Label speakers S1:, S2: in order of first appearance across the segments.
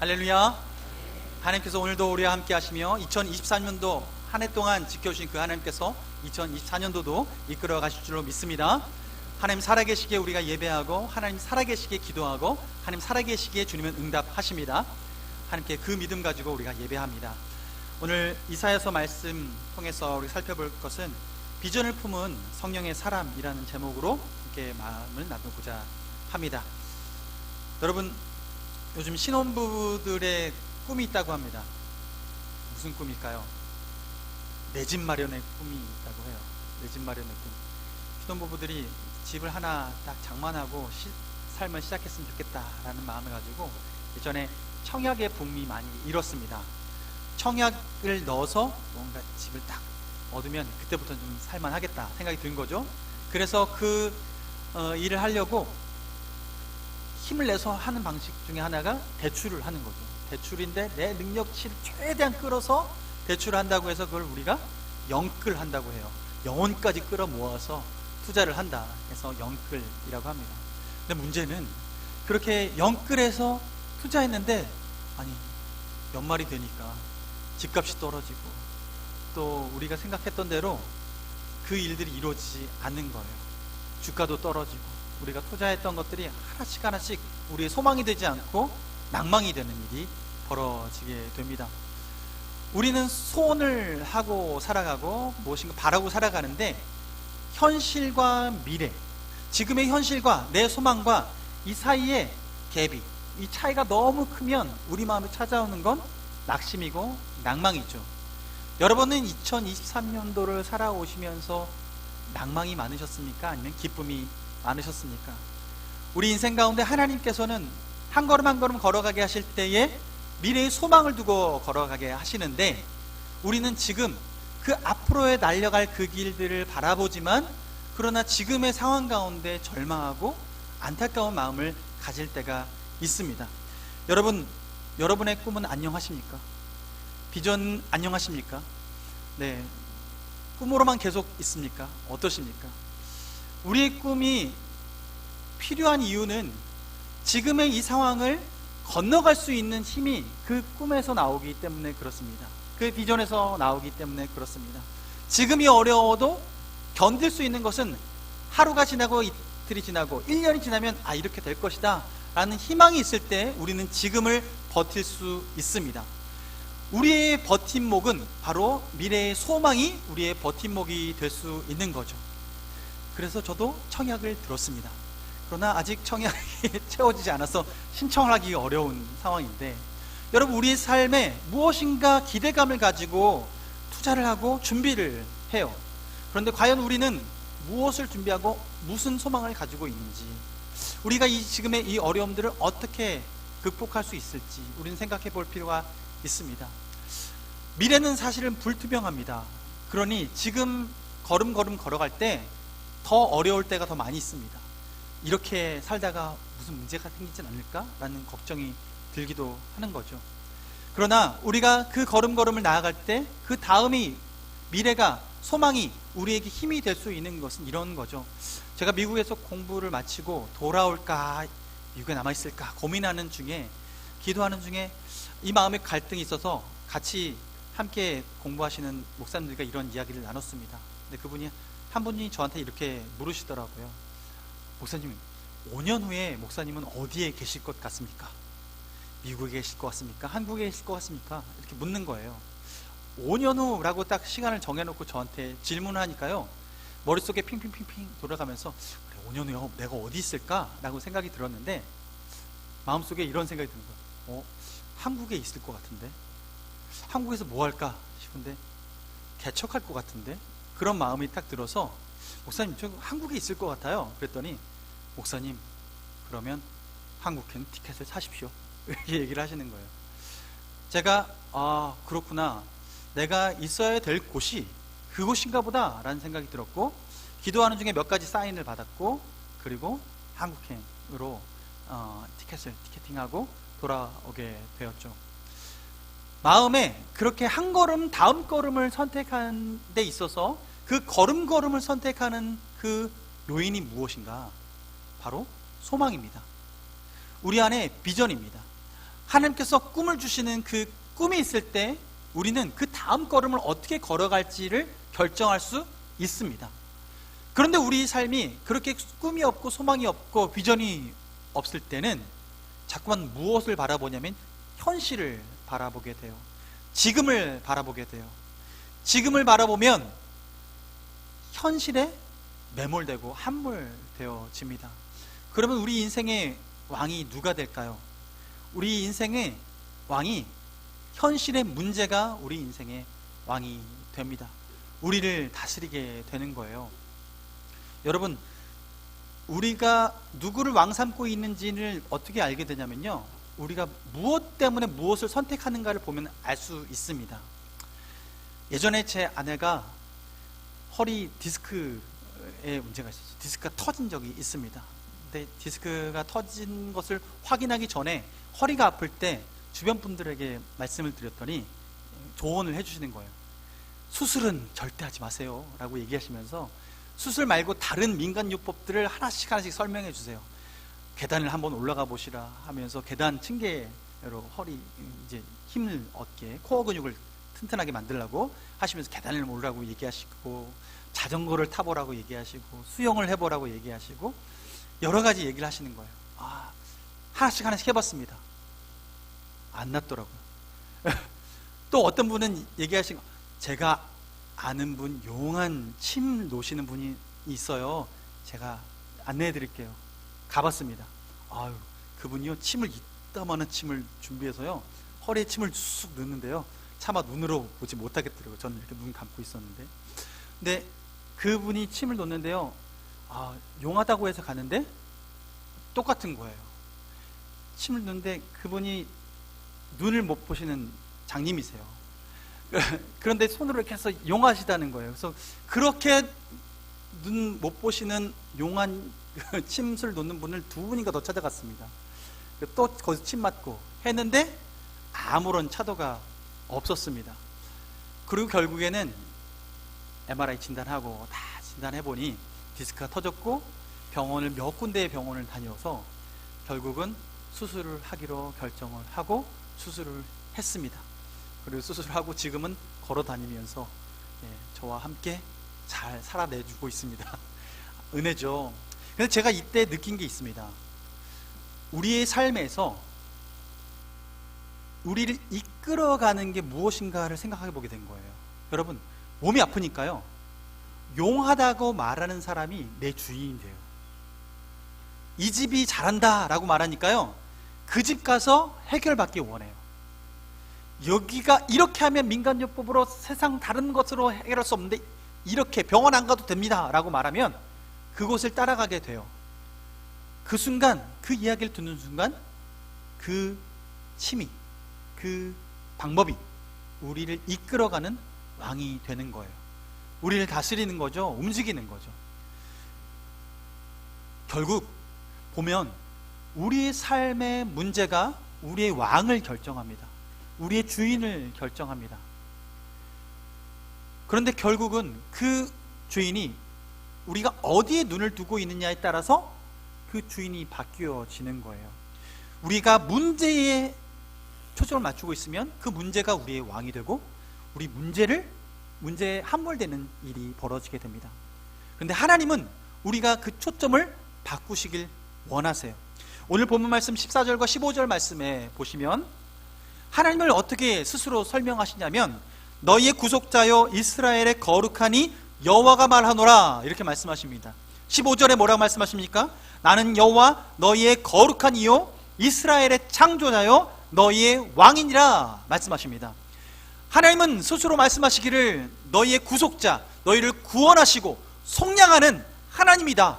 S1: 할렐루야. 하나님께서 오늘도 우리와 함께 하시며 2023년도 한 해 동안 지켜주신 그 하나님께서 2024년도도 이끌어 가실 줄로 믿습니다. 하나님 살아계시기에 우리가 예배하고, 하나님 살아계시기에 기도하고, 하나님 살아계시기에 주님은 응답하십니다. 하나님께 그 믿음 가지고 우리가 예배합니다. 오늘 이사야서 말씀 통해서 우리 살펴볼 것은 비전을 품은 성령의 사람이라는 제목으로 이렇게 마음을 나누고자 합니다. 여러분, 요즘 신혼부부들의 꿈이 있다고 합니다. 무슨 꿈일까요? 내 집 마련의 꿈이 있다고 해요. 내 집 마련의 꿈. 신혼부부들이 집을 하나 딱 장만하고 삶을 시작했으면 좋겠다라는 마음을 가지고 예전에 청약의 붐이 많이 일었습니다. 청약을 넣어서 뭔가 집을 딱 얻으면 그때부터 좀 살만하겠다 생각이 든 거죠. 그래서 그 일을 하려고 힘을 내서 하는 방식 중에 하나가 대출을 하는 거죠. 대출인데 내 능력치를 최대한 끌어서 대출을 한다고 해서 그걸 우리가 영끌 한다고 해요. 영혼까지 끌어 모아서 투자를 한다 해서 영끌이라고 합니다. 근데 문제는 그렇게 영끌해서 투자했는데 아니 연말이 되니까 집값이 떨어지고 또 우리가 생각했던 대로 그 일들이 이루어지지 않는 거예요. 주가도 떨어지고 우리가 투자했던 것들이 하나씩 하나씩 우리의 소망이 되지 않고 낭망이 되는 일이 벌어지게 됩니다. 우리는 소원을 하고 살아가고 무엇인가 바라고 살아가는데 현실과 미래, 지금의 현실과 내 소망과 이 사이에 갭이, 이 차이가 너무 크면 우리 마음에 찾아오는 건 낙심이고 낭망이죠. 여러분은 2023년도를 살아오시면서 낭망이 많으셨습니까? 아니면 기쁨이 많으셨습니까? 우리 인생 가운데 하나님께서는 한 걸음 한 걸음 걸어가게 하실 때에 미래의 소망을 두고 걸어가게 하시는데 우리는 지금 그 앞으로에 날려갈 그 길들을 바라보지만 그러나 지금의 상황 가운데 절망하고 안타까운 마음을 가질 때가 있습니다. 여러분, 여러분의 꿈은 안녕하십니까? 비전 안녕하십니까? 네, 꿈으로만 계속 있습니까? 어떠십니까? 우리의 꿈이 필요한 이유는 지금의 이 상황을 건너갈 수 있는 힘이 그 꿈에서 나오기 때문에 그렇습니다. 그 비전에서 나오기 때문에 그렇습니다. 지금이 어려워도 견딜 수 있는 것은 하루가 지나고 이틀이 지나고 1년이 지나면 아 이렇게 될 것이다 라는 희망이 있을 때 우리는 지금을 버틸 수 있습니다. 우리의 버팀목은 바로 미래의 소망이 우리의 버팀목이 될 수 있는 거죠. 그래서 저도 청약을 들었습니다. 그러나 아직 청약이 채워지지 않아서 신청을 하기 어려운 상황인데 여러분, 우리의 삶에 무엇인가 기대감을 가지고 투자를 하고 준비를 해요. 그런데 과연 우리는 무엇을 준비하고 무슨 소망을 가지고 있는지, 우리가 지금의 이 어려움들을 어떻게 극복할 수 있을지 우리는 생각해 볼 필요가 있습니다. 미래는 사실은 불투명합니다. 그러니 지금 걸음걸음 걸어갈 때 더 어려울 때가 더 많이 있습니다. 이렇게 살다가 무슨 문제가 생기진 않을까라는 걱정이 들기도 하는 거죠. 그러나 우리가 그 걸음걸음을 나아갈 때 그 다음이 미래가, 소망이 우리에게 힘이 될 수 있는 것은 이런 거죠. 제가 미국에서 공부를 마치고 돌아올까 미국에 남아있을까 고민하는 중에, 기도하는 중에 이 마음의 갈등이 있어서 같이 함께 공부하시는 목사님들과 이런 이야기를 나눴습니다. 근데 그분이 한 분이 저한테 이렇게 물으시더라고요. 목사님, 5년 후에 목사님은 어디에 계실 것 같습니까? 미국에 계실 것 같습니까? 한국에 계실 것 같습니까? 이렇게 묻는 거예요. 5년 후라고 딱 시간을 정해놓고 저한테 질문을 하니까요, 머릿속에 핑핑핑핑 돌아가면서 그래, 5년 후에 내가 어디 있을까? 라고 생각이 들었는데 마음속에 이런 생각이 드는 거예요. 한국에 있을 것 같은데? 한국에서 뭐 할까 싶은데 개척할 것 같은데? 그런 마음이 딱 들어서 목사님, 저 한국에 있을 것 같아요. 그랬더니 목사님, 그러면 한국행 티켓을 사십시오. 이렇게 얘기를 하시는 거예요. 제가 그렇구나, 내가 있어야 될 곳이 그곳인가 보다 라는 생각이 들었고, 기도하는 중에 몇 가지 사인을 받았고, 그리고 한국행으로 티켓팅하고 돌아오게 되었죠. 마음에 그렇게 한 걸음 다음 걸음을 선택하는 데 있어서 그 걸음걸음을 선택하는 그 요인이 무엇인가? 바로 소망입니다. 우리 안에 비전입니다. 하나님께서 꿈을 주시는 그 꿈이 있을 때 우리는 그 다음 걸음을 어떻게 걸어갈지를 결정할 수 있습니다. 그런데 우리 삶이 그렇게 꿈이 없고 소망이 없고 비전이 없을 때는 자꾸만 무엇을 바라보냐면 현실을 바라보게 돼요. 지금을 바라보게 돼요. 지금을 바라보면 현실에 매몰되고 함몰되어집니다. 그러면 우리 인생의 왕이 누가 될까요? 우리 인생의 왕이, 현실의 문제가 우리 인생의 왕이 됩니다. 우리를 다스리게 되는 거예요. 여러분, 우리가 누구를 왕 삼고 있는지를 어떻게 알게 되냐면요, 우리가 무엇 때문에 무엇을 선택하는가를 보면 알 수 있습니다. 예전에 제 아내가 허리 디스크에 문제가 있었어요. 디스크가 터진 적이 있습니다. 근데 디스크가 터진 것을 확인하기 전에 허리가 아플 때 주변 분들에게 말씀을 드렸더니 조언을 해주시는 거예요. 수술은 절대 하지 마세요 라고 얘기하시면서 수술 말고 다른 민간요법들을 하나씩 설명해 주세요. 계단을 한번 올라가 보시라 하면서 계단 층계로 허리 이제 힘을 얻게, 코어 근육을 튼튼하게 만들라고 하시면서 계단을 오르라고 얘기하시고, 자전거를 타보라고 얘기하시고, 수영을 해보라고 얘기하시고, 여러 가지 얘기를 하시는 거예요. 하나씩 해봤습니다. 안 낫더라고요. 또 어떤 분은 얘기하시고, 제가 아는 분, 용한 침 놓으시는 분이 있어요. 제가 안내해 드릴게요. 가봤습니다. 그분이요, 침을 이따만한 침을 준비해서요, 허리에 침을 쑥 넣는데요, 차마 눈으로 보지 못하겠더라고요. 저는 이렇게 눈 감고 있었는데. 근데 그분이 침을 놓는데요, 용하다고 해서 가는데 똑같은 거예요. 침을 놓는데 그분이 눈을 못 보시는 장님이세요. 그런데 손으로 이렇게 해서 용하시다는 거예요. 그래서 그렇게 눈 못 보시는 용한 침술 놓는 분을 두 분인가 더 찾아갔습니다. 또 거기서 침 맞고 했는데 아무런 차도가 없었습니다. 그리고 결국에는 MRI 진단하고 다 진단해보니 디스크가 터졌고, 병원을 몇 군데의 병원을 다녀서 결국은 수술을 하기로 결정을 하고 수술을 했습니다. 그리고 수술을 하고 지금은 걸어 다니면서 저와 함께 잘 살아내주고 있습니다. 은혜죠. 근데 제가 이때 느낀 게 있습니다. 우리의 삶에서 우리를 이끌어가는 게 무엇인가를 생각해 보게 된 거예요. 여러분, 몸이 아프니까요, 용하다고 말하는 사람이 내 주인이 돼요. 이 집이 잘한다 라고 말하니까요, 그 집 가서 해결받기 원해요. 여기가 이렇게 하면 민간요법으로 세상 다른 것으로 해결할 수 없는데 이렇게 병원 안 가도 됩니다 라고 말하면 그곳을 따라가게 돼요. 그 순간, 그 이야기를 듣는 순간 그 취미, 그 방법이 우리를 이끌어가는 왕이 되는 거예요. 우리를 다스리는 거죠. 움직이는 거죠. 결국 보면 우리의 삶의 문제가 우리의 왕을 결정합니다. 우리의 주인을 결정합니다. 그런데 결국은 그 주인이 우리가 어디에 눈을 두고 있느냐에 따라서 그 주인이 바뀌어지는 거예요. 우리가 문제에 초점을 맞추고 있으면 그 문제가 우리의 왕이 되고, 우리 문제에 함몰되는 일이 벌어지게 됩니다. 그런데 하나님은 우리가 그 초점을 바꾸시길 원하세요. 오늘 본문 말씀 14절과 15절 말씀에 보시면 하나님을 어떻게 스스로 설명하시냐면, 너희의 구속자여 이스라엘의 거룩하니 여호와가 말하노라, 이렇게 말씀하십니다. 15절에 뭐라고 말씀하십니까? 나는 여호와 너희의 거룩한 이요 이스라엘의 창조자요 너희의 왕이니라 말씀하십니다. 하나님은 스스로 말씀하시기를 너희의 구속자, 너희를 구원하시고 속량하는 하나님이다.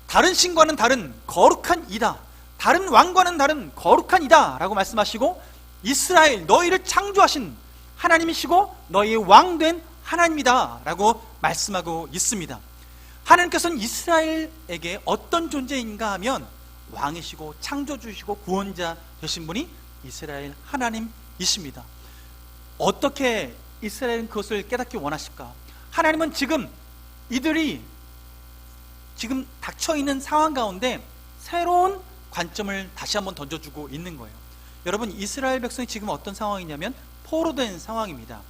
S1: 다른 신과는 다른 거룩한 이다. 다른 왕과는 다른 거룩한 이다 라고 말씀하시고, 이스라엘 너희를 창조하신 하나님이시고 너희의 왕된 하나님이다 라고 말씀하고 있습니다. 하나님께서는 이스라엘에게 어떤 존재인가 하면 왕이시고 창조주시고 구원자 되신 분이 이스라엘 하나님이십니다. 어떻게 이스라엘은 그것을 깨닫기 원하실까? 하나님은 지금 이들이 지금 닥쳐있는 상황 가운데 새로운 관점을 다시 한번 던져주고 있는 거예요. 여러분, 이스라엘 백성이 지금 어떤 상황이냐면 포로된 상황입니다.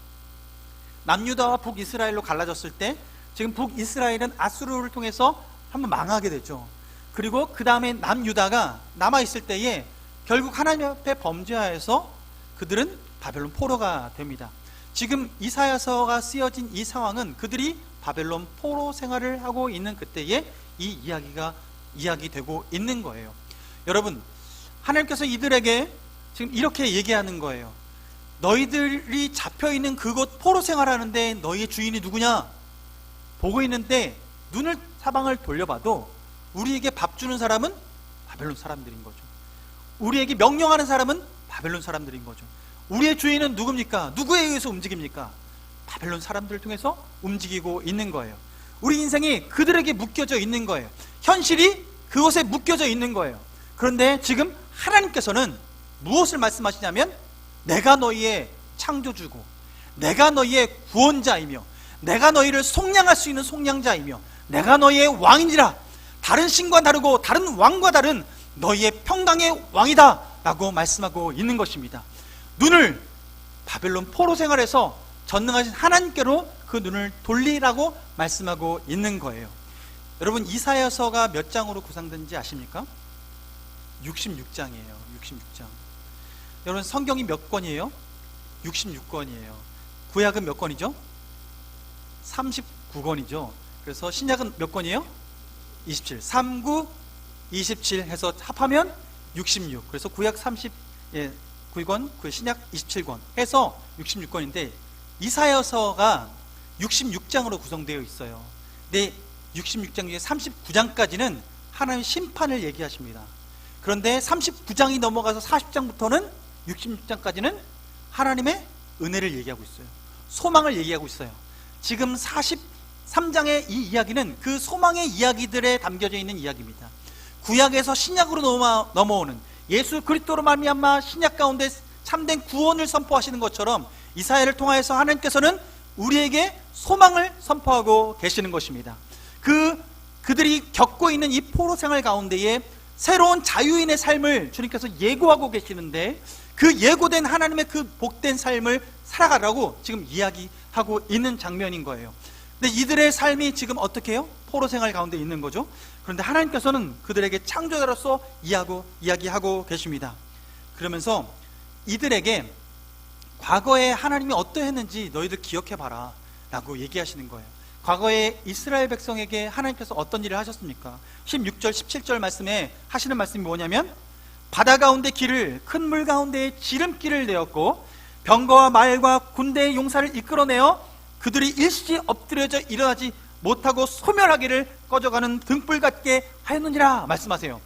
S1: 남유다와 북이스라엘로 갈라졌을 때 지금 북이스라엘은 아수르를 통해서 한번 망하게 되죠. 그리고 그 다음에 남유다가 남아있을 때에 결국 하나님 앞에 범죄하여서 그들은 바벨론 포로가 됩니다. 지금 이사야서가 쓰여진 이 상황은 그들이 바벨론 포로 생활을 하고 있는 그때에 이 이야기가 이야기되고 있는 거예요. 여러분, 하나님께서 이들에게 지금 이렇게 얘기하는 거예요. 너희들이 잡혀있는 그곳 포로 생활하는데 너희의 주인이 누구냐? 보고 있는데 눈을 사방을 돌려봐도 우리에게 밥 주는 사람은 바벨론 사람들인 거죠. 우리에게 명령하는 사람은 바벨론 사람들인 거죠. 우리의 주인은 누굽니까? 누구에 의해서 움직입니까? 바벨론 사람들을 통해서 움직이고 있는 거예요. 우리 인생이 그들에게 묶여져 있는 거예요. 현실이 그곳에 묶여져 있는 거예요. 그런데 지금 하나님께서는 무엇을 말씀하시냐면 내가 너희의 창조주고 내가 너희의 구원자이며 내가 너희를 속량할 수 있는 속량자이며 내가 너희의 왕이니라. 다른 신과 다르고 다른 왕과 다른 너희의 평강의 왕이다 라고 말씀하고 있는 것입니다. 눈을 바벨론 포로 생활에서 전능하신 하나님께로 그 눈을 돌리라고 말씀하고 있는 거예요. 여러분, 이사야서가 몇 장으로 구성된지 아십니까? 66장이에요. 66장. 여러분, 성경이 몇 권이에요? 66권이에요. 구약은 몇 권이죠? 39권이죠. 그래서 신약은 몇 권이에요? 27. 39, 27 해서 합하면 66. 그래서 구약 39권, 신약 27권 해서 66권인데 이사야서가 66장으로 구성되어 있어요. 근데 66장 중에 39장까지는 하나님의 심판을 얘기하십니다. 그런데 39장이 넘어가서 40장부터는 66장까지는 하나님의 은혜를 얘기하고 있어요. 소망을 얘기하고 있어요. 지금 43장의 이 이야기는 그 소망의 이야기들에 담겨져 있는 이야기입니다. 구약에서 신약으로 넘어오는 예수 그리스도로 말미암아 신약 가운데 참된 구원을 선포하시는 것처럼 이사야를 통하여서 하나님께서는 우리에게 소망을 선포하고 계시는 것입니다. 그들이 겪고 있는 이 포로 생활 가운데에 새로운 자유인의 삶을 주님께서 예고하고 계시는데 그 예고된 하나님의 그 복된 삶을 살아가라고 지금 이야기하고 있는 장면인 거예요. 근데 이들의 삶이 지금 어떻게 해요? 포로 생활 가운데 있는 거죠. 그런데 하나님께서는 그들에게 창조자로서 이야기하고 계십니다. 그러면서 이들에게 과거에 하나님이 어떠했는지 너희들 기억해봐라 라고 얘기하시는 거예요. 과거에 이스라엘 백성에게 하나님께서 어떤 일을 하셨습니까? 16절 17절 말씀에 하시는 말씀이 뭐냐면 바다 가운데 길을 큰 물 가운데 지름길을 내었고 병거와 말과 군대의 용사를 이끌어내어 그들이 일시에 엎드려져 일어나지 못하고 소멸하기를 꺼져가는 등불 같게 하였느니라 말씀하세요.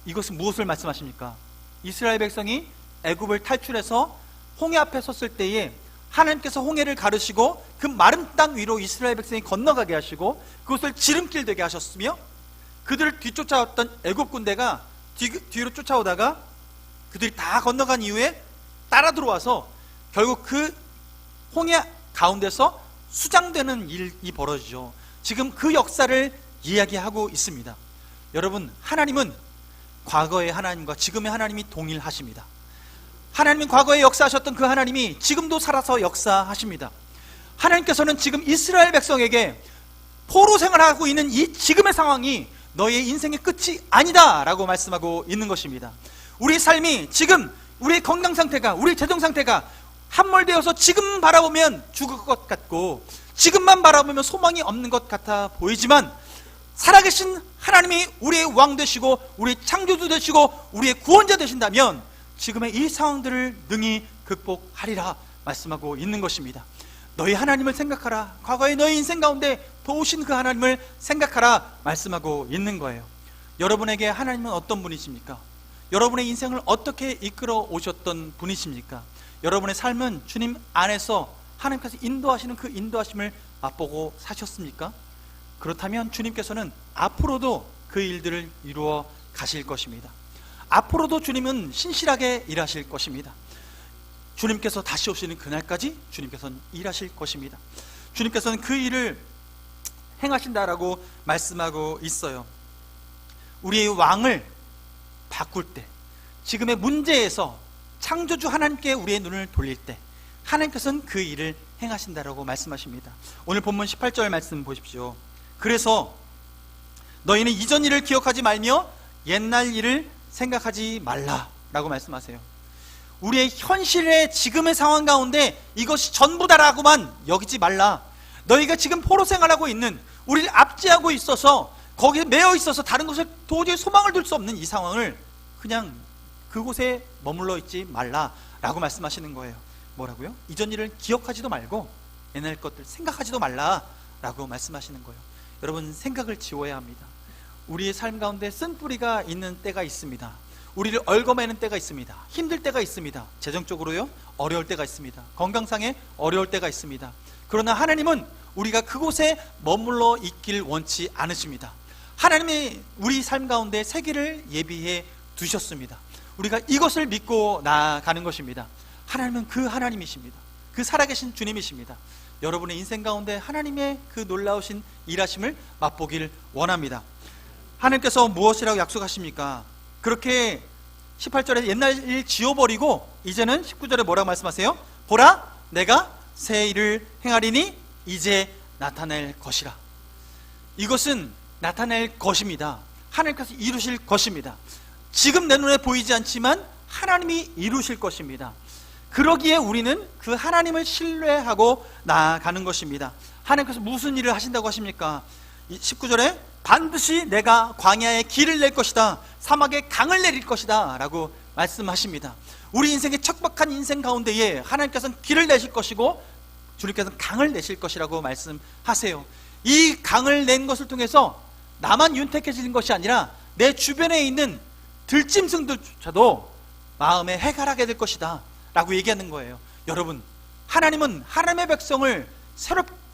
S1: 이것은 무엇을 말씀하십니까? 이스라엘 백성이 애굽을 탈출해서 홍해 앞에 섰을 때에 하나님께서 홍해를 가르시고 그 마른 땅 위로 이스라엘 백성이 건너가게 하시고 그것을 지름길 되게 하셨으며 그들을 뒤쫓아왔던 애굽 군대가 뒤로 쫓아오다가 그들이 다 건너간 이후에 따라 들어와서 결국 그 홍해 가운데서 수장되는 일이 벌어지죠. 지금 그 역사를 이야기하고 있습니다. 여러분, 하나님은 과거의 하나님과 지금의 하나님이 동일하십니다. 하나님은 과거에 역사하셨던 그 하나님이 지금도 살아서 역사하십니다. 하나님께서는 지금 이스라엘 백성에게 포로 생활하고 있는 이 지금의 상황이 너의 인생의 끝이 아니다 라고 말씀하고 있는 것입니다. 우리 삶이 지금 우리의 건강 상태가 우리 재정 상태가 함몰되어서 지금 바라보면 죽을 것 같고 지금만 바라보면 소망이 없는 것 같아 보이지만 살아계신 하나님이 우리의 왕 되시고 우리의 창조주 되시고 우리의 구원자 되신다면 지금의 이 상황들을 능히 극복하리라 말씀하고 있는 것입니다. 너희 하나님을 생각하라. 과거의 너희 인생 가운데 도우신 그 하나님을 생각하라 말씀하고 있는 거예요. 여러분에게 하나님은 어떤 분이십니까? 여러분의 인생을 어떻게 이끌어 오셨던 분이십니까? 여러분의 삶은 주님 안에서 하나님께서 인도하시는 그 인도하심을 맛보고 사셨습니까? 그렇다면 주님께서는 앞으로도 그 일들을 이루어 가실 것입니다. 앞으로도 주님은 신실하게 일하실 것입니다. 주님께서 다시 오시는 그날까지 주님께서는 일하실 것입니다. 주님께서는 그 일을 행하신다라고 말씀하고 있어요. 우리의 왕을 바꿀 때 지금의 문제에서 창조주 하나님께 우리의 눈을 돌릴 때 하나님께서는 그 일을 행하신다라고 말씀하십니다. 오늘 본문 18절 말씀 보십시오. 그래서 너희는 이전 일을 기억하지 말며 옛날 일을 생각하지 말라라고 말씀하세요. 우리의 현실의 지금의 상황 가운데 이것이 전부다라고만 여기지 말라. 너희가 지금 포로 생활하고 있는, 우리를 압제하고 있어서 거기에 매여 있어서 다른 곳에 도저히 소망을 둘 수 없는 이 상황을 그냥 그곳에 머물러 있지 말라라고 말씀하시는 거예요. 뭐라고요? 이전 일을 기억하지도 말고 옛날 것들 생각하지도 말라라고 말씀하시는 거예요. 여러분, 생각을 지워야 합니다. 우리의 삶 가운데 쓴뿌리가 있는 때가 있습니다. 우리를 얽어매는 때가 있습니다. 힘들 때가 있습니다. 재정적으로요, 어려울 때가 있습니다. 건강상에 어려울 때가 있습니다. 그러나 하나님은 우리가 그곳에 머물러 있길 원치 않으십니다. 하나님이 우리 삶 가운데 세계를 예비해 두셨습니다. 우리가 이것을 믿고 나아가는 것입니다. 하나님은 그 하나님이십니다. 그 살아계신 주님이십니다. 여러분의 인생 가운데 하나님의 그 놀라우신 일하심을 맛보길 원합니다. 하나님께서 무엇이라고 약속하십니까? 그렇게 18절에 옛날 일 지워버리고 이제는 19절에 뭐라고 말씀하세요? 보라, 내가 새 일을 행하리니 이제 나타낼 것이라. 이것은 나타낼 것입니다. 하나님께서 이루실 것입니다. 지금 내 눈에 보이지 않지만 하나님이 이루실 것입니다. 그러기에 우리는 그 하나님을 신뢰하고 나아가는 것입니다. 하나님께서 무슨 일을 하신다고 하십니까? 19절에 반드시 내가 광야에 길을 낼 것이다, 사막에 강을 내릴 것이다 라고 말씀하십니다. 우리 인생의 척박한 인생 가운데에 하나님께서는 길을 내실 것이고 주님께서는 강을 내실 것이라고 말씀하세요. 이 강을 낸 것을 통해서 나만 윤택해지는 것이 아니라 내 주변에 있는 들짐승들조차도 마음에 해갈하게 될 것이다 라고 얘기하는 거예요. 여러분, 하나님은 하나님의 백성을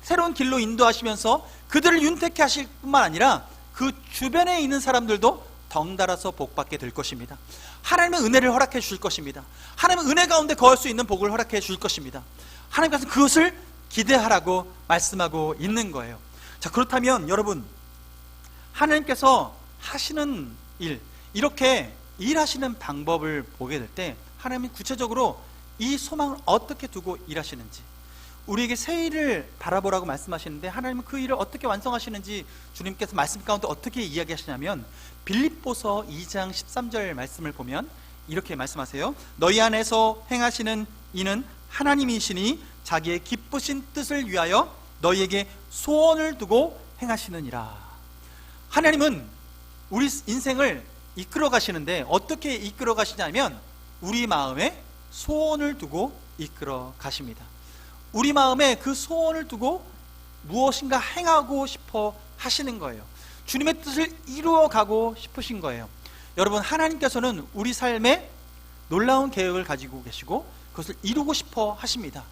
S1: 새로운 길로 인도하시면서 그들을 윤택해 하실 뿐만 아니라 그 주변에 있는 사람들도 덩달아서 복받게 될 것입니다. 하나님은 은혜를 허락해 주실 것입니다. 하나님은 은혜 가운데 거할 수 있는 복을 허락해 주실 것입니다. 하나님께서 그것을 기대하라고 말씀하고 있는 거예요. 자, 그렇다면 여러분, 하나님께서 하시는 일, 이렇게 일하시는 방법을 보게 될 때 하나님이 구체적으로 이 소망을 어떻게 두고 일하시는지, 우리에게 새 일을 바라보라고 말씀하시는데 하나님은 그 일을 어떻게 완성하시는지 주님께서 말씀 가운데 어떻게 이야기하시냐면 빌립보서 2장 13절 말씀을 보면 이렇게 말씀하세요. 너희 안에서 행하시는 이는 하나님이시니 자기의 기쁘신 뜻을 위하여 너희에게 소원을 두고 행하시느니라. 하나님은 우리 인생을 이끌어 가시는데 어떻게 이끌어 가시냐면 우리 마음에 소원을 두고 이끌어 가십니다. 우리 마음에 그 소원을 두고 무엇인가 행하고 싶어 하시는 거예요. 주님의 뜻을 이루어 가고 싶으신 거예요. 여러분, 하나님께서는 우리 삶에 놀라운 계획을 가지고 계시고 그것을 이루고 싶어 하십니다.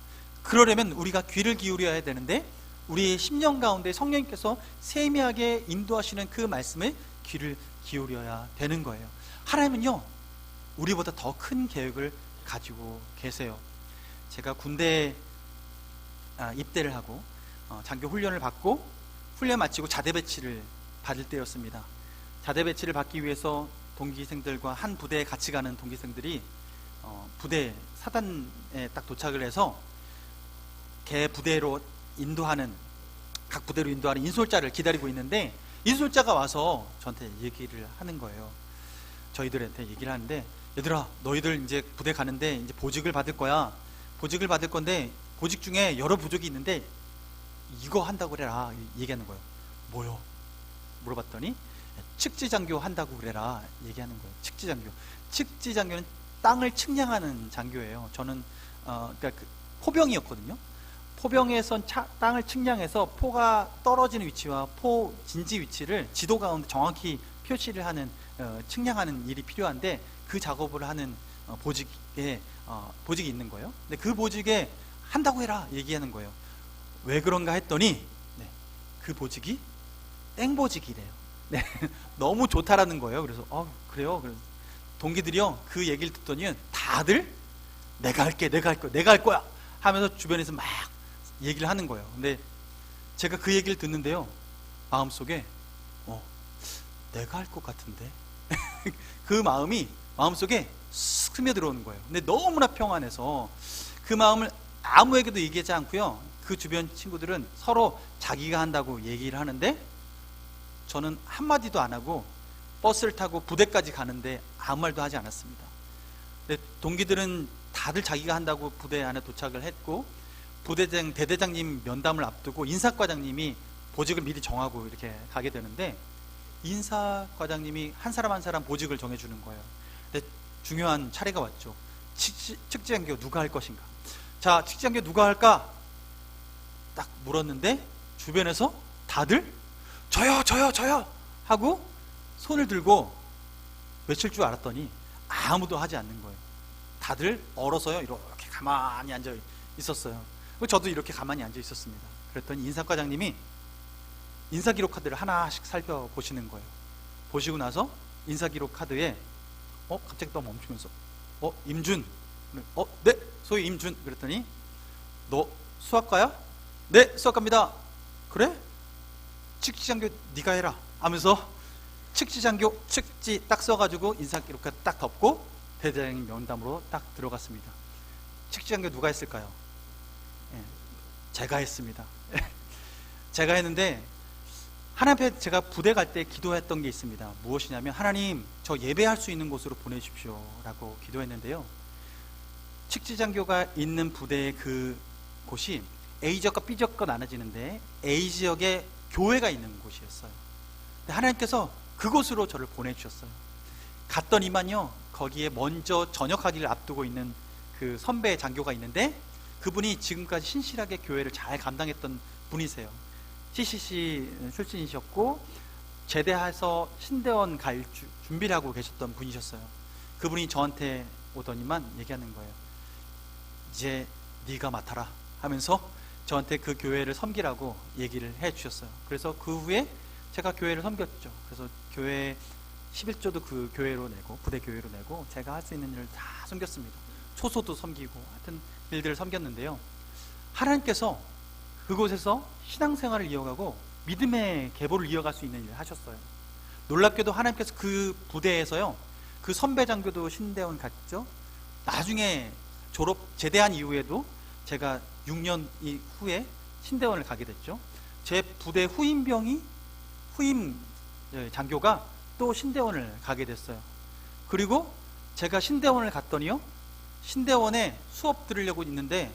S1: 그러려면 우리가 귀를 기울여야 되는데 우리의 심령 가운데 성령님께서 세미하게 인도하시는 그 말씀에 귀를 기울여야 되는 거예요. 하나님은요, 우리보다 더 큰 계획을 가지고 계세요. 제가 군대에 입대를 하고 장교 훈련을 받고 훈련 마치고 자대 배치를 받을 때였습니다. 자대 배치를 받기 위해서 동기생들과 한 부대에 같이 가는 동기생들이 부대 사단에 딱 도착을 해서 개 부대로 인도하는, 각 부대로 인도하는 인솔자를 기다리고 있는데 인솔자가 와서 저한테 얘기를 하는 거예요. 저희들한테 얘기를 하는데, 얘들아, 너희들 이제 부대 가는데 이제 보직을 받을 거야. 보직을 받을 건데 보직 중에 여러 부족이 있는데 이거 한다고 그래라 얘기하는 거예요. 뭐요? 물어봤더니 측지장교 한다고 그래라 얘기하는 거예요. 측지장교. 측지장교는 땅을 측량하는 장교예요. 저는 그러니까 포병이었거든요. 포병에선 땅을 측량해서 포가 떨어지는 위치와 포 진지 위치를 지도 가운데 정확히 표시를 하는 측량하는 일이 필요한데 그 작업을 하는 보직이 있는 거예요. 근데 그 보직에 한다고 해라 얘기하는 거예요. 왜 그런가 했더니 그 보직이 땡보직이래요. 네, 너무 좋다라는 거예요. 그래서 그래요. 그래서 동기들이요, 그 얘기를 듣더니 다들 내가 할게, 내가 할 거야 하면서 주변에서 막 얘기를 하는 거예요. 근데 제가 그 얘기를 듣는데요, 마음속에 내가 할 것 같은데 그 마음이 마음속에 쓱 스며들어오는 거예요. 근데 너무나 평안해서 그 마음을 아무에게도 얘기하지 않고요, 그 주변 친구들은 서로 자기가 한다고 얘기를 하는데 저는 한마디도 안 하고 버스를 타고 부대까지 가는데 아무 말도 하지 않았습니다. 근데 동기들은 다들 자기가 한다고 부대 안에 도착을 했고, 부대장 대대장님 면담을 앞두고 인사과장님이 보직을 미리 정하고 이렇게 가게 되는데, 인사과장님이 한 사람 한 사람 보직을 정해주는 거예요. 근데 중요한 차례가 왔죠. 측지장교 누가 할 것인가. 자, 측지장교 누가 할까 딱 물었는데 주변에서 다들 저요 하고 손을 들고 외칠 줄 알았더니 아무도 하지 않는 거예요. 다들 얼어서요 이렇게 가만히 앉아 있었어요. 저도 이렇게 가만히 앉아 있었습니다. 그랬더니 인사과장님이 인사기록 카드를 하나씩 살펴보시는 거예요. 보시고 나서 인사기록 카드에 갑자기 또 멈추면서 임준, 네, 소위 임준. 그랬더니 너 수학과야? 네, 수학과입니다. 그래? 측지장교 네가 해라 하면서 측지장교 측지 딱 써가지고 인사기록 카드 딱 덮고 대대장님 면담으로 딱 들어갔습니다. 측지장교 누가 했을까요? 제가 했습니다. 제가 했는데 하나님 앞에 제가 부대 갈 때 기도했던 게 있습니다. 무엇이냐면, 하나님 저 예배할 수 있는 곳으로 보내십시오 라고 기도했는데요, 측지장교가 있는 부대의 그 곳이 A지역과 B지역과 나눠지는데 A지역에 교회가 있는 곳이었어요. 하나님께서 그곳으로 저를 보내주셨어요. 갔더니만요, 거기에 먼저 전역하기를 앞두고 있는 그 선배 장교가 있는데, 그분이 지금까지 신실하게 교회를 잘 감당했던 분이세요. CCC 출신이셨고 제대해서 신대원 갈 준비를 하고 계셨던 분이셨어요. 그분이 저한테 오더니만 얘기하는 거예요. 이제 네가 맡아라 하면서 저한테 그 교회를 섬기라고 얘기를 해 주셨어요. 그래서 그 후에 제가 교회를 섬겼죠. 그래서 교회 11조도 그 교회로 내고, 부대 교회로 내고, 제가 할 수 있는 일을 다 섬겼습니다. 초소도 섬기고 하여튼 일들을 섬겼는데요, 하나님께서 그곳에서 신앙생활을 이어가고 믿음의 계보를 이어갈 수 있는 일을 하셨어요. 놀랍게도 하나님께서 그 부대에서요, 그 선배 장교도 신대원 갔죠. 나중에 제대한 이후에도 제가 6년 이후에 신대원을 가게 됐죠. 제 부대 후임 장교가 또 신대원을 가게 됐어요. 그리고 제가 신대원을 갔더니요, 신대원에 수업 들으려고 있는데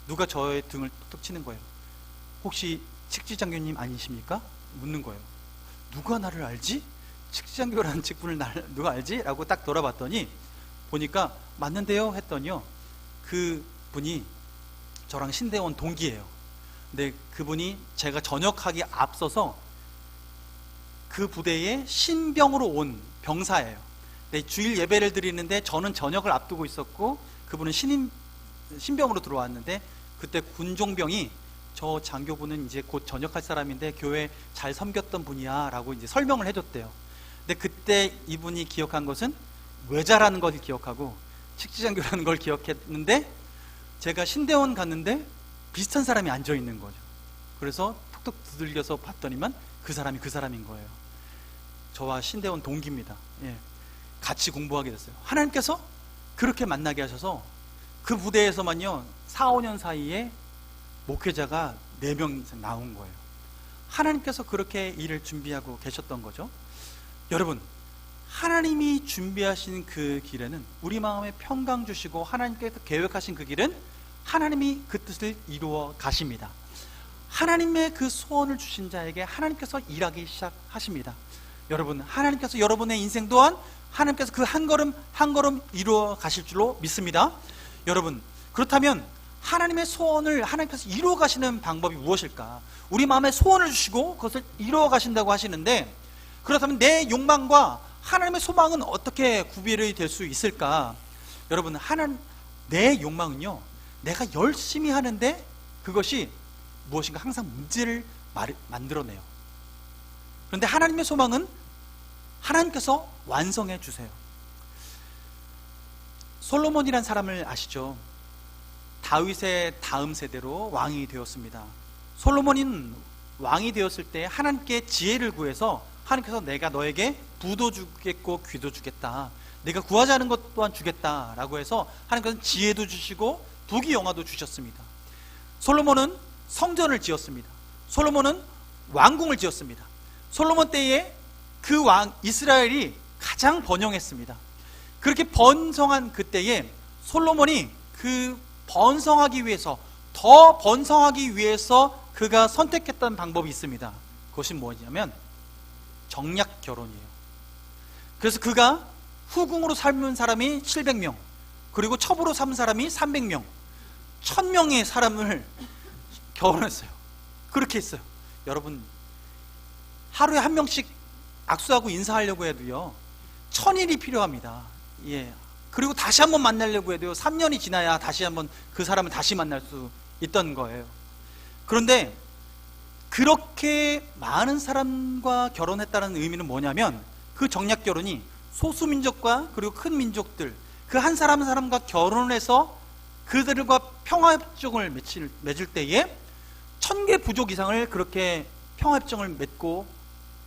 S1: 누가 저의 등을 톡톡 치는 거예요. 혹시 측지장교님 아니십니까? 묻는 거예요. 누가 나를 알지? 측지장교라는 직분을 누가 알지? 라고 딱 돌아봤더니 보니까 맞는데요 했더니요, 그 분이 저랑 신대원 동기예요. 근데 그분이 제가 전역하기 앞서서 그 부대에 신병으로 온 병사예요. 네, 주일 예배를 드리는데 저는 전역을 앞두고 있었고 그분은 신병으로 들어왔는데, 그때 군종병이 저 장교분은 이제 곧 전역할 사람인데 교회 잘 섬겼던 분이야 라고 이제 설명을 해줬대요. 근데 그때 이분이 기억한 것은 외자라는 걸 기억하고 측지장교라는 걸 기억했는데, 제가 신대원 갔는데 비슷한 사람이 앉아 있는 거죠. 그래서 툭툭 두들겨서 봤더니만 그 사람이 그 사람인 거예요. 저와 신대원 동기입니다. 같이 공부하게 됐어요. 하나님께서 그렇게 만나게 하셔서 그 부대에서만요 4, 5년 사이에 목회자가 4명 이상 나온 거예요. 하나님께서 그렇게 일을 준비하고 계셨던 거죠. 여러분, 하나님이 준비하신 그 길에는 우리 마음에 평강 주시고 하나님께서 계획하신 그 길은 하나님이 그 뜻을 이루어 가십니다. 하나님의 그 소원을 주신 자에게 하나님께서 일하기 시작하십니다. 여러분, 하나님께서 여러분의 인생 또한 하나님께서 그 한 걸음 한 걸음 이루어 가실 줄로 믿습니다. 여러분, 그렇다면 하나님의 소원을 하나님께서 이루어 가시는 방법이 무엇일까? 우리 마음에 소원을 주시고 그것을 이루어 가신다고 하시는데, 그렇다면 내 욕망과 하나님의 소망은 어떻게 구별이 될 수 있을까? 여러분, 내 욕망은요, 내가 열심히 하는데 그것이 무엇인가 항상 문제를 만들어내요. 그런데 하나님의 소망은 하나님께서 완성해 주세요. 솔로몬이란 사람을 아시죠? 다윗의 다음 세대로 왕이 되었습니다. 솔로몬은 왕이 되었을 때 하나님께 지혜를 구해서 하나님께서 내가 너에게 부도 주겠고 귀도 주겠다, 내가 구하지 않은 것 또한 주겠다라고 해서 하나님께서는 지혜도 주시고 부귀영화도 주셨습니다. 솔로몬은 성전을 지었습니다. 솔로몬은 왕궁을 지었습니다. 솔로몬 때에 그 왕 이스라엘이 가장 번영했습니다. 그렇게 번성한 그때에 솔로몬이 그 번성하기 위해서, 더 번성하기 위해서 그가 선택했던 방법이 있습니다. 그것이 뭐냐면 정략 결혼이에요. 그래서 그가 후궁으로 삶은 사람이 700명, 그리고 첩으로 삼은 사람이 300명, 1000명의 사람을 결혼했어요. 그렇게 했어요. 여러분, 하루에 한 명씩 악수하고 인사하려고 해도요 1000일이 필요합니다. 예. 그리고 다시 한번 만나려고 해도요 3년이 지나야 다시 한번 그 사람을 다시 만날 수 있던 거예요. 그런데 그렇게 많은 사람과 결혼했다는 의미는 뭐냐면, 그 정략 결혼이 소수민족과 그리고 큰 민족들, 그 한 사람 한 사람과 결혼해서 그들과 평화협정을 맺을 때에 1000개 부족 이상을 그렇게 평화협정을 맺고,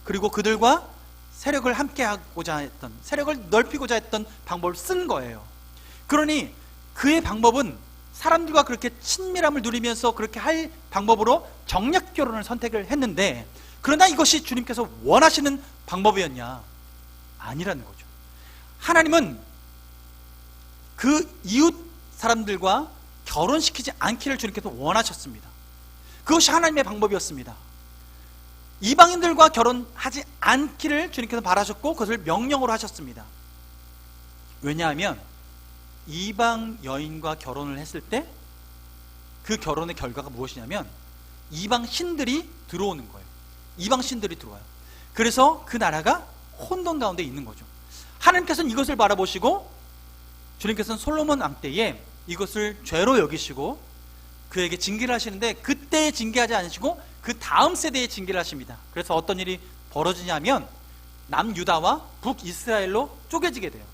S1: 그리고 그들과 세력을 함께 하고자 했던, 세력을 넓히고자 했던 방법을 쓴 거예요. 그러니 그의 방법은 사람들과 그렇게 친밀함을 누리면서 그렇게 할 방법으로 정략 결혼을 선택을 했는데, 그러나 이것이 주님께서 원하시는 방법이었냐? 아니라는 거죠. 하나님은 그 이웃 사람들과 결혼시키지 않기를 주님께서 원하셨습니다. 그것이 하나님의 방법이었습니다. 이방인들과 결혼하지 않기를 주님께서 바라셨고, 그것을 명령으로 하셨습니다. 왜냐하면 이방 여인과 결혼을 했을 때 그 결혼의 결과가 무엇이냐면 이방 신들이 들어오는 거예요. 이방 신들이 들어와요. 그래서 그 나라가 혼돈 가운데 있는 거죠. 하나님께서는 이것을 바라보시고 주님께서는 솔로몬 왕 때에 이것을 죄로 여기시고 그에게 징계를 하시는데, 그때 징계하지 않으시고 그 다음 세대에 징계를 하십니다. 그래서 어떤 일이 벌어지냐면 남유다와 북이스라엘로 쪼개지게 돼요.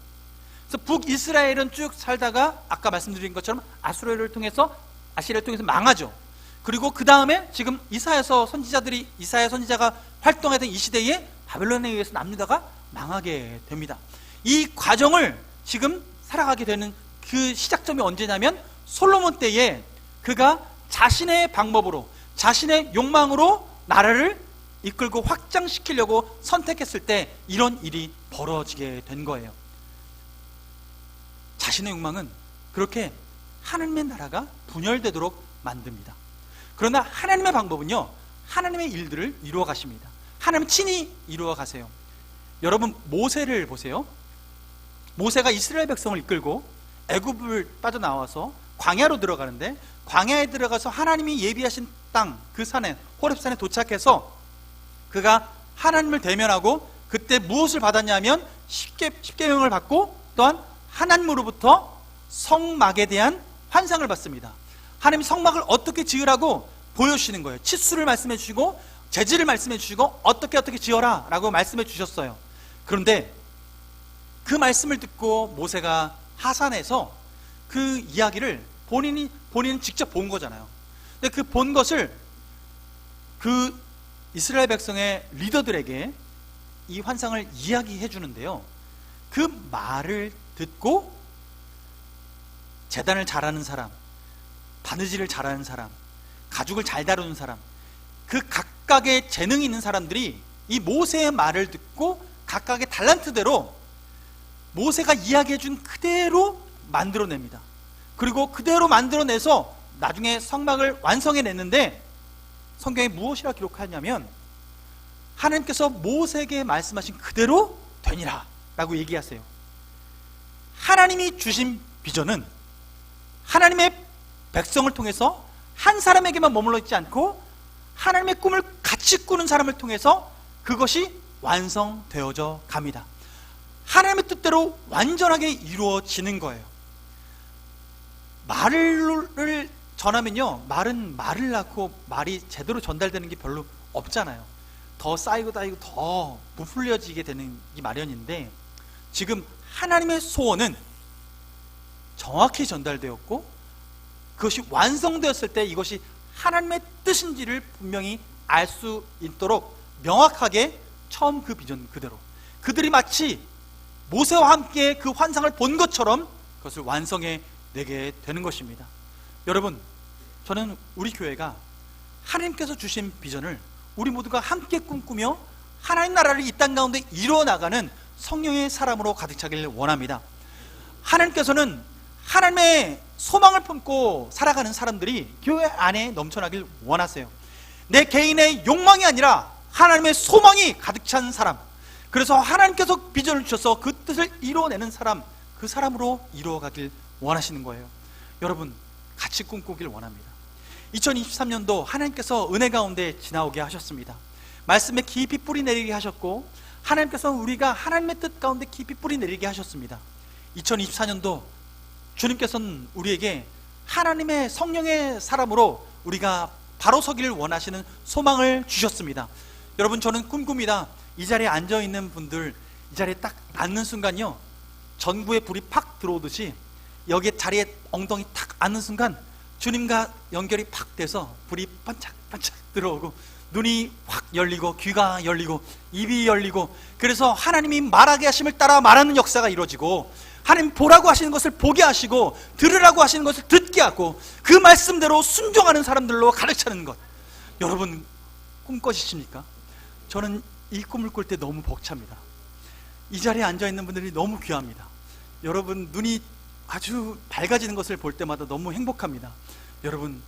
S1: 그래서 북이스라엘은 쭉 살다가 아까 말씀드린 것처럼 아시리아를 통해서 망하죠. 그리고 그 다음에 지금 이사야 선지자가 활동하던 이 시대에 바벨론에 의해서 남유다가 망하게 됩니다. 이 과정을 지금 살아가게 되는 그 시작점이 언제냐면 솔로몬 때에 그가 자신의 방법으로, 자신의 욕망으로 나라를 이끌고 확장시키려고 선택했을 때 이런 일이 벌어지게 된 거예요. 자신의 욕망은 그렇게 하나님의 나라가 분열되도록 만듭니다. 그러나 하나님의 방법은요, 하나님의 일들을 이루어 가십니다. 하나님 친히 이루어 가세요. 여러분, 모세를 보세요. 모세가 이스라엘 백성을 이끌고 애굽을 빠져나와서 광야로 들어가는데, 광야에 들어가서 하나님이 예비하신 땅, 그 산에, 호렙산에 도착해서 그가 하나님을 대면하고 그때 무엇을 받았냐면 십계명을 받고, 또한 하나님으로부터 성막에 대한 환상을 받습니다. 하나님이 성막을 어떻게 지으라고 보여주시는 거예요. 치수를 말씀해 주시고 재질을 말씀해 주시고 어떻게 지어라 라고 말씀해 주셨어요. 그런데 그 말씀을 듣고 모세가 하산해서 그 이야기를 본인은 직접 본 거잖아요. 근데 그 본 것을 그 이스라엘 백성의 리더들에게 이 환상을 이야기해 주는데요, 그 말을 듣고 제단을 잘하는 사람, 바느질을 잘하는 사람, 가죽을 잘 다루는 사람, 그 각각의 재능이 있는 사람들이 이 모세의 말을 듣고 각각의 달란트대로 모세가 이야기해 준 그대로 만들어냅니다. 그리고 그대로 만들어내서 나중에 성막을 완성해냈는데, 성경에 무엇이라 기록하냐면 하나님께서 모세에게 말씀하신 그대로 되니라 라고 얘기하세요. 하나님이 주신 비전은 하나님의 백성을 통해서 한 사람에게만 머물러 있지 않고 하나님의 꿈을 같이 꾸는 사람을 통해서 그것이 완성되어져 갑니다. 하나님의 뜻대로 완전하게 이루어지는 거예요. 말을 전하면요, 말은 말을 낳고 말이 제대로 전달되는 게 별로 없잖아요. 더 쌓이고 더 부풀려지게 되는 게 마련인데, 지금 하나님의 소원은 정확히 전달되었고 그것이 완성되었을 때 이것이 하나님의 뜻인지를 분명히 알 수 있도록 명확하게 처음 그 비전 그대로, 그들이 마치 모세와 함께 그 환상을 본 것처럼 그것을 완성해 내게 되는 것입니다. 여러분, 저는 우리 교회가 하나님께서 주신 비전을 우리 모두가 함께 꿈꾸며 하나님 나라를 이 땅 가운데 이루어 나가는 성령의 사람으로 가득 차기를 원합니다. 하나님께서는 하나님의 소망을 품고 살아가는 사람들이 교회 안에 넘쳐나길 원하세요. 내 개인의 욕망이 아니라 하나님의 소망이 가득 찬 사람, 그래서 하나님께서 비전을 주셔서 그 뜻을 이루어내는 사람, 그 사람으로 이루어가길 원하시는 거예요. 여러분, 같이 꿈꾸길 원합니다. 2023년도 하나님께서 은혜 가운데 지나오게 하셨습니다. 말씀에 깊이 뿌리 내리게 하셨고, 하나님께서 우리가 하나님의 뜻 가운데 깊이 뿌리 내리게 하셨습니다. 2024년도 주님께서는 우리에게 하나님의 성령의 사람으로 우리가 바로 서기를 원하시는 소망을 주셨습니다. 여러분, 저는 꿈꿉니다. 이 자리에 앉아있는 분들, 이 자리에 딱 앉는 순간요, 전구에 불이 팍 들어오듯이 여기 자리에 엉덩이 탁 앉는 순간 주님과 연결이 팍 돼서 불이 반짝반짝 들어오고, 눈이 확 열리고, 귀가 열리고, 입이 열리고, 그래서 하나님이 말하게 하심을 따라 말하는 역사가 이루어지고, 하나님 보라고 하시는 것을 보게 하시고, 들으라고 하시는 것을 듣게 하고, 그 말씀대로 순종하는 사람들로 가득 차는 것. 여러분, 꿈꿔지십니까? 저는 이 꿈을 꿀 때 너무 벅찹니다. 이 자리에 앉아있는 분들이 너무 귀합니다. 여러분, 눈이 아주 밝아지는 것을 볼 때마다 너무 행복합니다. 여러분,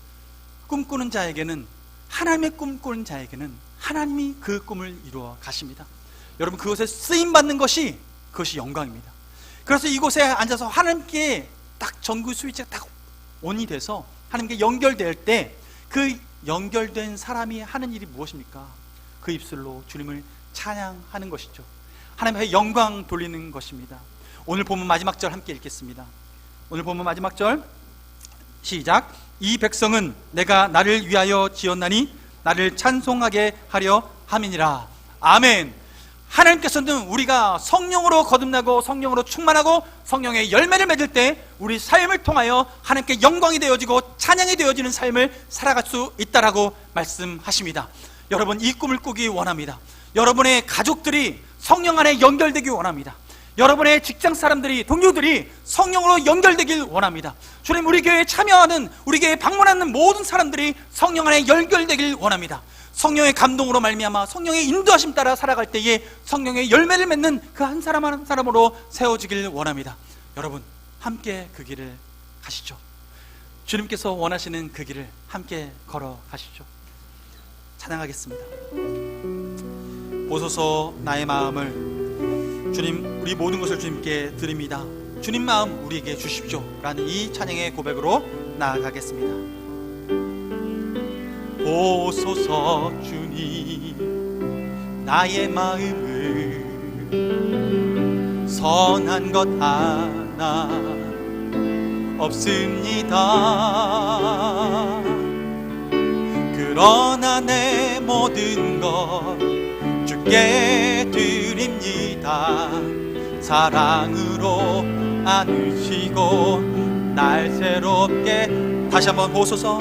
S1: 꿈꾸는 자에게는, 하나님의 꿈꾸는 자에게는 하나님이 그 꿈을 이루어 가십니다. 여러분, 그것에 쓰임받는 것이, 그것이 영광입니다. 그래서 이곳에 앉아서 하나님께 딱 전구 스위치가 딱 온이 돼서 하나님께 연결될 때, 그 연결된 사람이 하는 일이 무엇입니까? 그 입술로 주님을 찬양하는 것이죠. 하나님의 영광 돌리는 것입니다. 오늘 본문 마지막 절 함께 읽겠습니다. 오늘 본문 마지막 절 시작. 이 백성은 내가 나를 위하여 지었나니 나를 찬송하게 하려 함이니라. 아멘. 하나님께서는 우리가 성령으로 거듭나고 성령으로 충만하고 성령의 열매를 맺을 때 우리 삶을 통하여 하나님께 영광이 되어지고 찬양이 되어지는 삶을 살아갈 수 있다라고 말씀하십니다. 여러분, 이 꿈을 꾸기 원합니다. 여러분의 가족들이 성령 안에 연결되기 원합니다. 여러분의 직장 사람들이, 동료들이 성령으로 연결되길 원합니다. 주님, 우리 교회에 참여하는, 우리 교회에 방문하는 모든 사람들이 성령 안에 연결되길 원합니다. 성령의 감동으로 말미암아 성령의 인도하심 따라 살아갈 때에 성령의 열매를 맺는 그 한 사람 한 사람으로 세워지길 원합니다. 여러분, 함께 그 길을 가시죠. 주님께서 원하시는 그 길을 함께 걸어가시죠. 찬양하겠습니다. 보소서 나의 마음을, 주님, 우리 모든 것을 주님께 드립니다. 주님 마음 우리에게 주십시오 라는 이 찬양의 고백으로 나아가겠습니다. 보소서 주님, 나의 마음을 선한 것 하나 없습니다. 그러나 내 모든 것 주께 드립니다. 사랑으로 안으시고 날 새롭게. 다시 한번 보소서.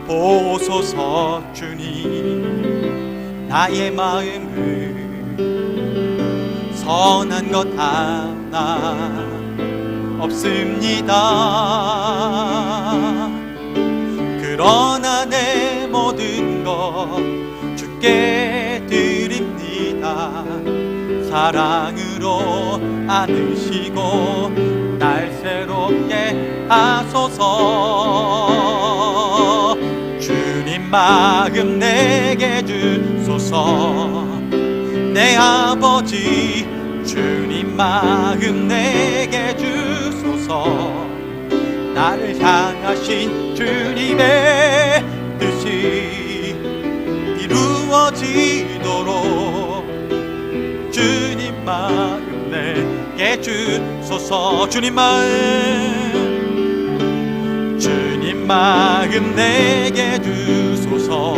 S1: 보소서 주님, 나의 마음을 선한 것 하나 없습니다. 그러나 내 모든 것 주께 드립니다. 사랑으로 안으시고 날 새롭게 하소서. 주님 마음 내게 주소서. 내 아버지 주님 마음 내게 주소서. 나를 향하신 주님의 뜻이 이루어지도록 주님 마음 내게 주소서. 주님 마음 내게 주소서.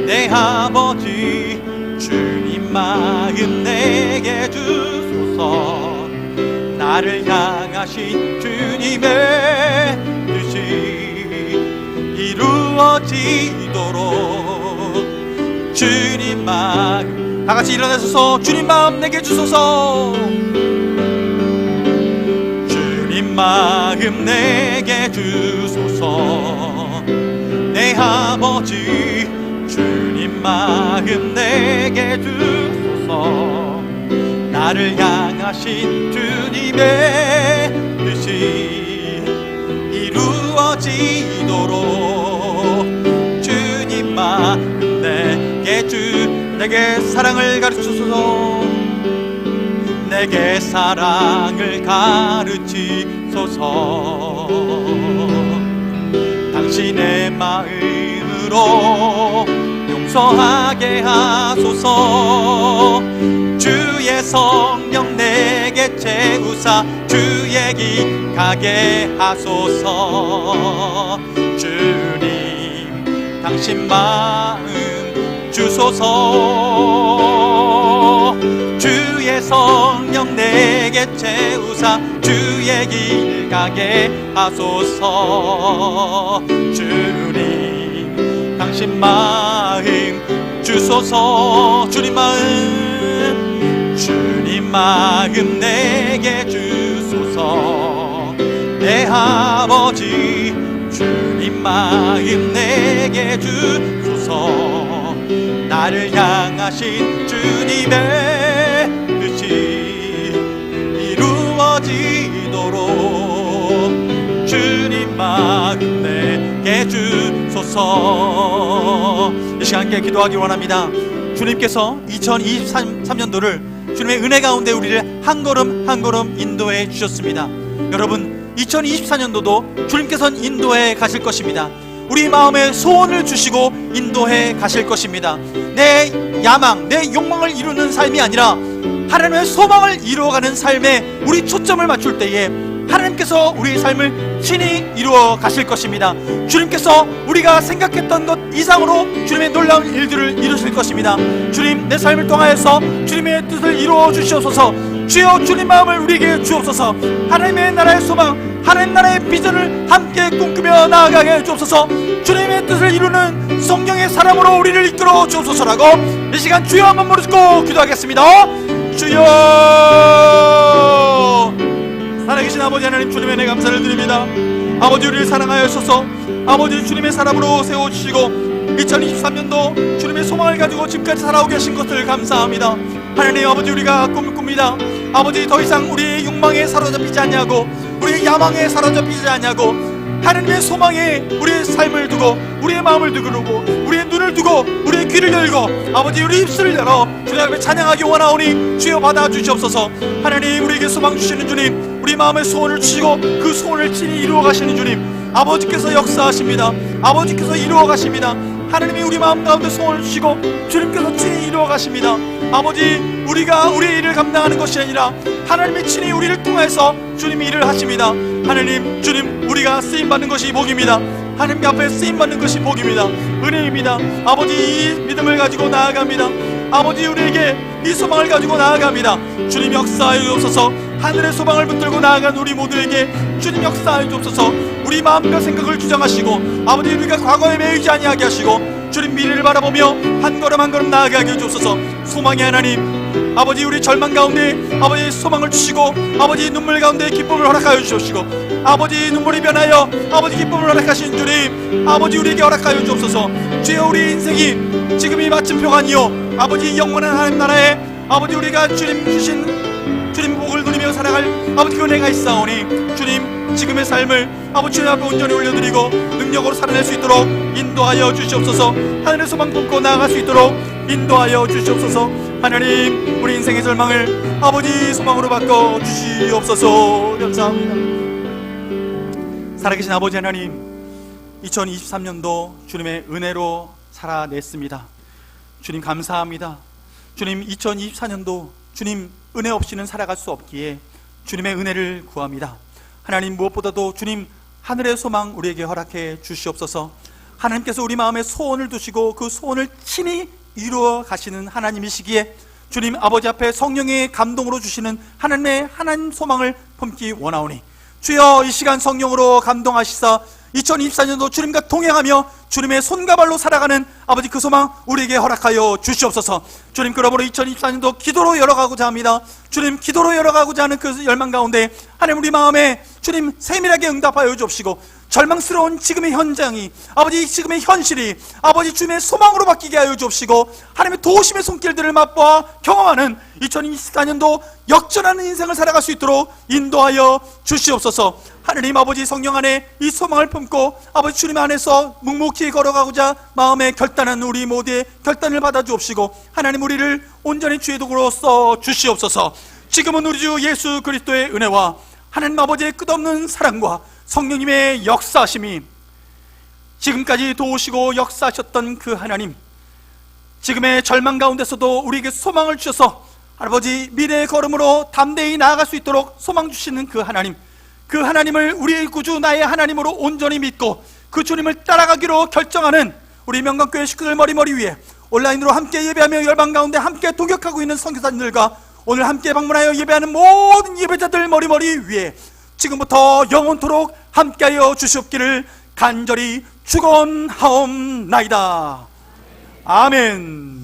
S1: 내 아버지 주님 마음 내게 주소서. 나를 향하신 주님의 뜻이 이루어지도록 주님 마음. 다같이 일어나셔서 주님 마음 내게 주소서. 주님 마음 내게 주소서. 내 아버지 주님 마음 내게 주소서. 나를 향하신 주님의 뜻이 이루어지도록 주님 마음 내게 사랑을 가르치소서. 내게 사랑을 가르치소서. 당신의 마음으로 용서하게 하소서. 주의 성령 내게 채우사 주의 길 가게 하소서. 주님 당신 마음 주소서. 주의 성령 내게 채우사 주의 길 가게 하소서. 주님 당신 마음 주소서. 주님 마음 내게 주소서. 내 아버지 주님 마음 내게 주소서. 나를 향하신 주님의 뜻이 이루어지도록 주님 마음 내게 주소서. 이 시간 함께 기도하기 원합니다. 주님께서 2023년도를 주님의 은혜 가운데 우리를 한 걸음 한 걸음 인도해 주셨습니다. 여러분 2024년도도 주님께서는 인도해 가실 것입니다. 우리 마음에 소원을 주시고 인도해 가실 것입니다. 내 야망, 내 욕망을 이루는 삶이 아니라 하나님의 소망을 이루어가는 삶에 우리 초점을 맞출 때에 하나님께서 우리의 삶을 친히 이루어 가실 것입니다. 주님께서 우리가 생각했던 것 이상으로 주님의 놀라운 일들을 이루실 것입니다. 주님 내 삶을 통하여서 주님의 뜻을 이루어 주시옵소서. 주여 주님 마음을 우리에게 주옵소서. 하나님의 나라의 소망, 하나님 나라의 비전을 함께 꿈꾸며 나아가게 주옵소서. 주님의 뜻을 이루는 성령의 사람으로 우리를 이끌어 주옵소서라고 이 시간 주여 한번 무릎 꿇고 기도하겠습니다. 주여 살아계신 아버지 하나님, 주님의 은혜 감사를 드립니다. 아버지 우리를 사랑하여 주셔서 아버지 주님의 사람으로 세워주시고 2023년도 주님의 소망을 가지고 지금까지 살아오고 계신 것을 감사합니다. 하나님 아버지 우리가 꿈을 꿉니다. 아버지 더 이상 우리의 욕망에 사로잡히지 않냐고, 우리의 야망에 사로잡히지 않냐고, 하나님의 소망에 우리의 삶을 두고 우리의 마음을 두고 우리의 눈을 두고 우리의 귀를 열고 아버지 우리 입술을 열어 주님 앞에 찬양하기 원하오니 주여 받아주시옵소서. 하나님 우리에게 소망 주시는 주님, 우리 마음의 소원을 주시고 그 소원을 친히 이루어 가시는 주님, 아버지께서 역사하십니다. 아버지께서 이루어 가십니다. 하나님이 우리 마음 가운데 소원을 주시고 주님께서 친히 이루어 가십니다. 아버지 우리가 우리의 일을 감당하는 것이 아니라 하나님이 친히 우리를 통해서 주님이 일을 하십니다. 하나님 주님 우리가 쓰임받는 것이 복입니다. 하나님 앞에 쓰임받는 것이 복입니다. 은혜입니다. 아버지 이 믿음을 가지고 나아갑니다. 아버지 우리에게 이 소망을 가지고 나아갑니다. 주님 역사하여 주옵소서. 하늘의 소망을 붙들고 나아간 우리 모두에게 주님 역사하여 주옵소서. 우리 마음과 생각을 주장하시고 아버지 우리가 과거에 매이지 아니하게 하시고 주님 미래를 바라보며 한 걸음 한 걸음 나아가게 해주옵소서. 소망의 하나님 아버지 우리 절망 가운데 아버지 소망을 주시고 아버지 눈물 가운데 기쁨을 허락하여 주시옵시고 아버지 눈물이 변하여 아버지 기쁨을 허락하신 주님, 아버지 우리에게 허락하여 주옵소서. 주여 우리 인생이 지금이 마침표가 아니요 아버지 영원한 하나님 나라에 아버지 우리가 주님 주신 주님 복을 누리며 살아갈 아버지 그 은혜가 있사오니 주님 지금의 삶을 아버지 주님 앞에 온전히 올려드리고 능력으로 살아낼 수 있도록 인도하여 주시옵소서. 하늘의 소망 품고 나아갈 수 있도록 인도하여 주시옵소서. 하나님 우리 인생의 절망을 아버지 소망으로 바꿔 주시옵소서. 감사합니다. 살아계신 아버지 하나님, 2023년도 주님의 은혜로 살아냈습니다. 주님 감사합니다. 주님 2024년도 주님 은혜 없이는 살아갈 수 없기에 주님의 은혜를 구합니다. 하나님 무엇보다도 주님 하늘의 소망 우리에게 허락해 주시옵소서. 하나님께서 우리 마음에 소원을 두시고 그 소원을 친히 이루어 가시는 하나님이시기에 주님 아버지 앞에 성령의 감동으로 주시는 하나님의 하나님 소망을 품기 원하오니 주여 이 시간 성령으로 감동하시사 2024년도 주님과 동행하며 주님의 손과 발로 살아가는 아버지 그 소망 우리에게 허락하여 주시옵소서. 주님, 그러므로 2024년도 기도로 열어가고자 합니다. 주님, 기도로 열어가고자 하는 그 열망 가운데 하나님 우리 마음에 주님 세밀하게 응답하여 주옵시고, 절망스러운 지금의 현장이 아버지 지금의 현실이 아버지 주님의 소망으로 바뀌게 하여 주옵시고, 하나님의 도우심의 손길들을 맛보아 경험하는 2024년도 역전하는 인생을 살아갈 수 있도록 인도하여 주시옵소서. 하나님 아버지, 성령 안에 이 소망을 품고 아버지 주님 안에서 묵묵히 걸어가고자 마음에 결단한 우리 모두의 결단을 받아 주옵시고, 하나님 우리를 온전히 주의 도구로 써 주시옵소서. 지금은 우리 주 예수 그리스도의 은혜와 하나님 아버지의 끝없는 사랑과 성령님의 역사하심이 지금까지 도우시고 역사하셨던 그 하나님, 지금의 절망 가운데서도 우리에게 소망을 주셔서 아버지 미래의 걸음으로 담대히 나아갈 수 있도록 소망 주시는 그 하나님, 그 하나님을 우리의 구주 나의 하나님으로 온전히 믿고 그 주님을 따라가기로 결정하는 우리 명강교회 식구들 머리머리 위에 온라인으로 함께 예배하며 열방 가운데 함께 동역하고 있는 선교사님들과 오늘 함께 방문하여 예배하는 모든 예배자들 머리머리 위에 지금부터 영원토록 함께하여 주시옵기를 간절히 축원하옵나이다. 아멘.